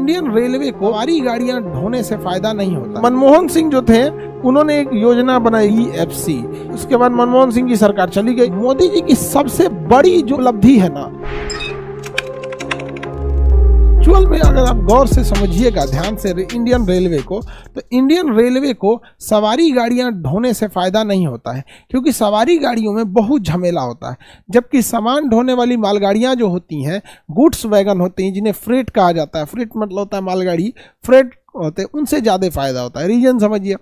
Indian railway को सवारी गाड़ियां ढोने से फायदा नहीं होता। मनमोहन सिंह जो थे उन्होंने एक योजना बनाई EFC, उसके बाद मनमोहन सिंह की सरकार चली गई। मोदी जी की सबसे बड़ी जो उपलब्धि है ना, एक्चुअल में अगर आप गौर से समझिएगा ध्यान से इंडियन रेलवे को, तो इंडियन रेलवे को सवारी गाड़ियां ढोने से फायदा नहीं होता है, क्योंकि सवारी गाड़ियों में बहुत झमेला होता है। जबकि सामान ढोने वाली मालगाड़ियां जो होती हैं, गुड्स वैगन होती हैं, जिन्हें फ्रेट कहा जाता है, फ्रेट मतलब होता है मालगाड़ी, फ्रेट होते हैं, उनसे ज़्यादा फायदा होता है। रीजन समझिए,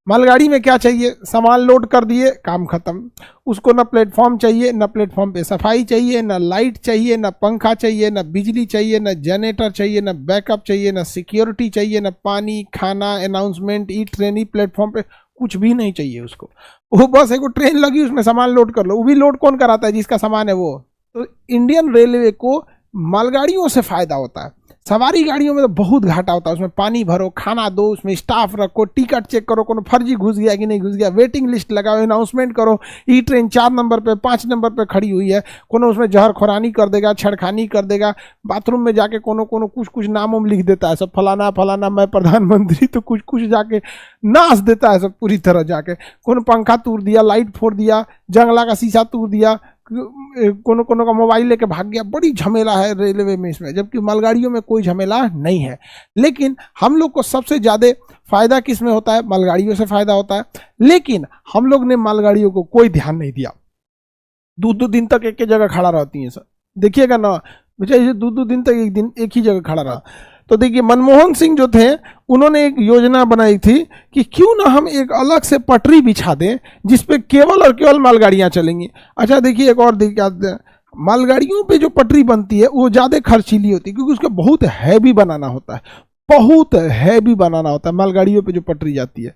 मालगाड़ी में क्या चाहिए, सामान लोड कर दिए, काम खत्म। उसको ना प्लेटफॉर्म चाहिए, ना प्लेटफॉर्म पे सफाई चाहिए, ना लाइट चाहिए, ना पंखा चाहिए, ना बिजली चाहिए, ना जनरेटर चाहिए, ना बैकअप चाहिए, ना सिक्योरिटी चाहिए, ना पानी, खाना, अनाउंसमेंट, ई ट्रेन, प्लेटफॉर्म पे कुछ भी नहीं चाहिए उसको। वो बस एक ट्रेन लगी, उसमें सामान लोड कर लो। वो भी लोड कौन कराता है, जिसका सामान है वो। तो इंडियन रेलवे को मालगाड़ियों से फायदा होता है। सवारी गाड़ियों में तो बहुत घाटा होता है। उसमें पानी भरो, खाना दो, उसमें स्टाफ रखो, टिकट चेक करो, कोनो फर्जी घुस गया कि नहीं घुस गया, वेटिंग लिस्ट लगाओ, अनाउंसमेंट करो, ई ट्रेन 4 नंबर पे 5 नंबर पे खड़ी हुई है, कोनो उसमें जहर खोरानी कर देगा, छेड़खानी कर देगा, बाथरूम में जाके कोनो कुछ नाम लिख देता है, सब फलाना फलाना मैं प्रधानमंत्री, तो कुछ जाके नाच देता है सब पूरी तरह जाके। कोनो पंखा तोड़ दिया, लाइट फोड़ दिया, जंगला का शीशा तोड़ दिया, कोनो का मोबाइल लेके भाग गया। बड़ी झमेला है रेलवे में इसमें, जबकि मालगाड़ियों में कोई झमेला नहीं है। लेकिन हम लोग को सबसे ज़्यादा फायदा किस में होता है, मालगाड़ियों से फायदा होता है। लेकिन हम लोग ने मालगाड़ियों को कोई ध्यान नहीं दिया। 2-2 दिन तक एक ही जगह खड़ा रहती है सर, देखिएगा ना बेचा, 2-2 दिन तक एक ही जगह खड़ा रहा। तो देखिए मनमोहन सिंह जो थे उन्होंने एक योजना बनाई थी कि क्यों ना हम एक अलग से पटरी बिछा दें जिसपे केवल और केवल मालगाड़ियां चलेंगी। अच्छा देखिए, एक और देखिए, मालगाड़ियों पे जो पटरी बनती है वो ज़्यादा खर्चीली होती है, क्योंकि उसको बहुत हैवी बनाना होता है, बहुत हैवी बनाना होता है मालगाड़ियों पे जो पटरी जाती है।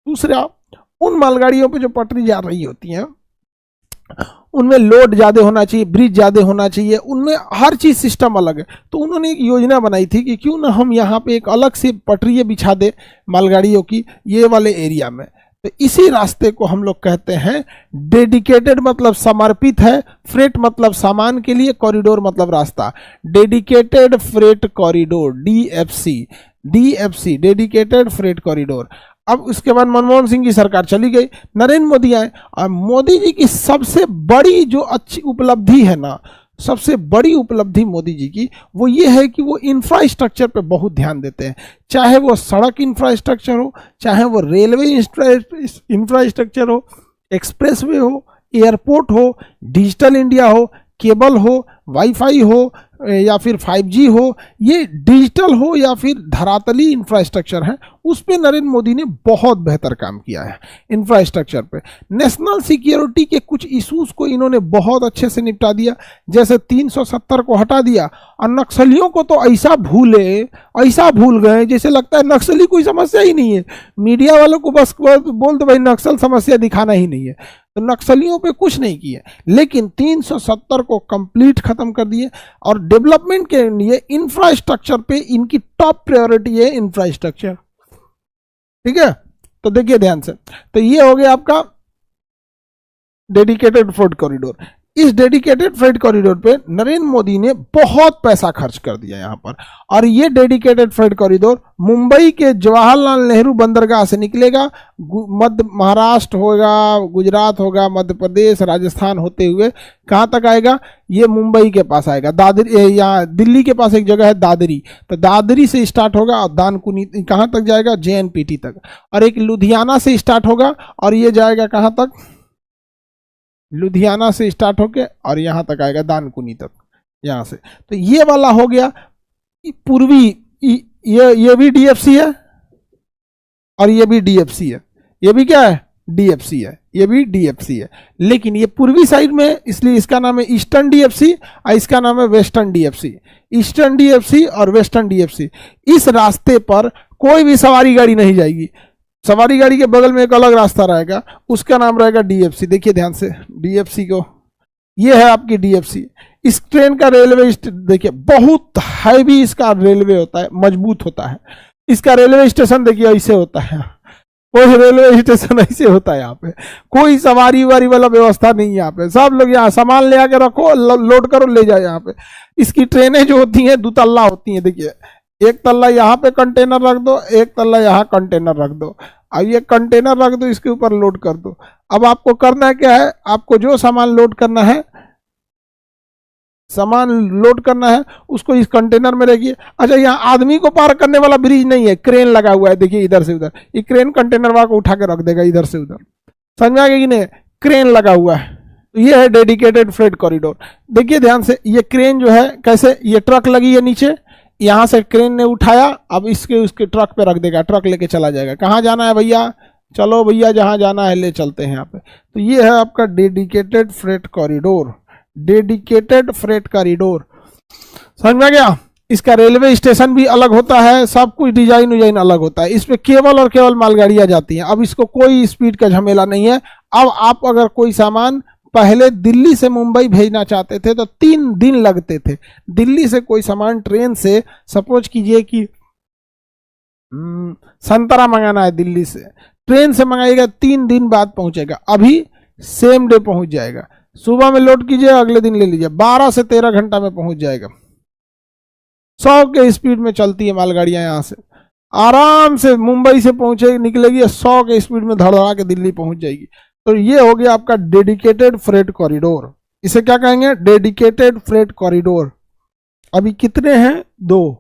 दूसरा, उन मालगाड़ियों पे जो पटरी जा रही होती है उनमें लोड ज़्यादा होना चाहिए, ब्रिज ज़्यादा होना चाहिए, उनमें हर चीज़ सिस्टम अलग है। तो उन्होंने एक योजना बनाई थी कि क्यों ना हम यहाँ पे एक अलग से पटरी बिछा दे मालगाड़ियों की, ये वाले एरिया में। तो इसी रास्ते को हम लोग कहते हैं डेडिकेटेड, मतलब समर्पित है, फ्रेट मतलब सामान के लिए, कॉरिडोर मतलब रास्ता, dedicated freight corridor, DFC, dedicated freight corridor. अब उसके बाद मनमोहन सिंह की सरकार चली गई, नरेंद्र मोदी आए, और मोदी जी की सबसे बड़ी जो अच्छी उपलब्धि है ना, सबसे बड़ी उपलब्धि मोदी जी की वो ये है कि वो इंफ्रास्ट्रक्चर पे बहुत ध्यान देते हैं। चाहे वो सड़क इंफ्रास्ट्रक्चर हो, चाहे वो रेलवे इंफ्रास्ट्रक्चर हो, एक्सप्रेसवे हो, एयरपोर्ट हो, डिजिटल इंडिया हो, केबल हो, वाईफाई हो या फिर 5G हो, ये डिजिटल हो या फिर धरातली इंफ्रास्ट्रक्चर है, उस पे नरेंद्र मोदी ने बहुत बेहतर काम किया है। इंफ्रास्ट्रक्चर पे नेशनल सिक्योरिटी के कुछ इश्यूज को इन्होंने बहुत अच्छे से निपटा दिया, जैसे 370 को हटा दिया, और नक्सलियों को तो ऐसा भूल गए जैसे लगता है नक्सली कोई समस्या ही नहीं है। मीडिया वालों को बस बोल दो भाई नक्सल समस्या दिखाना ही नहीं है, तो नक्सलियों पे कुछ नहीं किए, लेकिन 370 को कंप्लीट खत्म कर दिए। और डेवलपमेंट के लिए इंफ्रास्ट्रक्चर पे इनकी टॉप प्रायोरिटी है इंफ्रास्ट्रक्चर, ठीक है। तो देखिए ध्यान से, तो ये हो गया आपका डेडिकेटेड फ्रेट कॉरिडोर। इस डेडिकेटेड फ्रेट कॉरिडोर पे नरेंद्र मोदी ने बहुत पैसा खर्च कर दिया यहाँ पर, और ये डेडिकेटेड फ्रेट कॉरिडोर मुंबई के जवाहरलाल नेहरू बंदरगाह से निकलेगा, मध्य महाराष्ट्र होगा, गुजरात होगा, मध्य प्रदेश, राजस्थान होते हुए कहाँ तक आएगा, ये मुंबई के पास आएगा, दादरी, यहाँ दिल्ली के पास एक जगह है दादरी, तो दादरी से स्टार्ट होगा और दानकुनी कहाँ तक जाएगा, JNPT तक, और एक लुधियाना से स्टार्ट होगा और ये जाएगा कहाँ तक, लुधियाना से स्टार्ट होके और यहाँ तक आएगा दानकुनी तक, यहाँ से। तो ये वाला हो गया पूर्वी, ये भी DFC है और ये भी DFC है, ये भी क्या है, DFC है, ये भी DFC है। लेकिन ये पूर्वी साइड में, इसलिए इसका नाम है ईस्टर्न DFC और इसका नाम है वेस्टर्न DFC। ईस्टर्न DFC और वेस्टर्न DFC, इस रास्ते पर कोई भी सवारी गाड़ी नहीं जाएगी। सवारी गाड़ी के बगल में एक अलग रास्ता रहेगा, उसका नाम रहेगा DFC। देखिए ध्यान से DFC को, ये है आपकी DFC। इस ट्रेन का रेलवे देखिए बहुत हैवी इसका रेलवे होता है, मजबूत होता है। इसका रेलवे स्टेशन देखिए ऐसे होता है, कोई रेलवे स्टेशन ऐसे होता है, यहाँ पे कोई सवारी वारी वाला व्यवस्था नहीं है। यहाँ पे सब लोग यहाँ सामान ले आके रखो, लोड करो, ले जाओ। यहाँ पे इसकी ट्रेनें जो होती हैं 2 तल्ला होती हैं, देखिए एक तल्ला यहाँ पे कंटेनर रख दो, एक तल्ला यहाँ कंटेनर रख दो। अब ये कंटेनर रख दो, इसके ऊपर लोड कर दो। अब आपको करना है क्या है, आपको जो सामान लोड करना है, सामान लोड करना है उसको इस कंटेनर में रखिए। अच्छा, यहाँ आदमी को पार करने वाला ब्रिज नहीं है, क्रेन लगा हुआ है, देखिए इधर से उधर, ये क्रेन कंटेनर वाला को उठा के रख देगा इधर से उधर, समझ आ गया कि नहीं, क्रेन लगा हुआ है। तो ये है डेडिकेटेड फ्रेट कॉरिडोर। देखिए ध्यान से, ये क्रेन जो है कैसे, ये ट्रक लगी है नीचे, यहाँ से क्रेन ने उठाया, अब इसके उसके ट्रक पे रख देगा, ट्रक लेके चला जाएगा। कहाँ जाना है भैया, चलो भैया जहाँ जाना है ले चलते हैं यहाँ पे। तो ये है आपका dedicated freight corridor, dedicated freight corridor, समझ में गया। इसका रेलवे स्टेशन भी अलग होता है, सब कुछ डिजाइन अलग होता है। इसमें केवल और केवल मालगाड़ियां जाती हैं। अब इसको कोई स्पीड का झमेला नहीं है। अब आप अगर कोई सामान पहले दिल्ली से मुंबई भेजना चाहते थे तो 3 दिन लगते थे। दिल्ली से कोई सामान ट्रेन से, सपोज कीजिए कि संतरा मंगाना है, दिल्ली से ट्रेन से मंगाइएगा 3 दिन बाद पहुंचेगा। अभी सेम डे पहुंच जाएगा, सुबह में लोड कीजिए अगले दिन ले लीजिए, 12 से 13 घंटा में पहुंच जाएगा। 100 के स्पीड में चलती है मालगाड़ियां, यहाँ से आराम से मुंबई से पहुंचे निकलेगी, 100 के स्पीड में धड़धड़ा के दिल्ली पहुंच जाएगी। तो ये हो गया आपका डेडिकेटेड फ्रेट कॉरिडोर। इसे क्या कहेंगे, डेडिकेटेड फ्रेट कॉरिडोर। अभी कितने हैं, 2।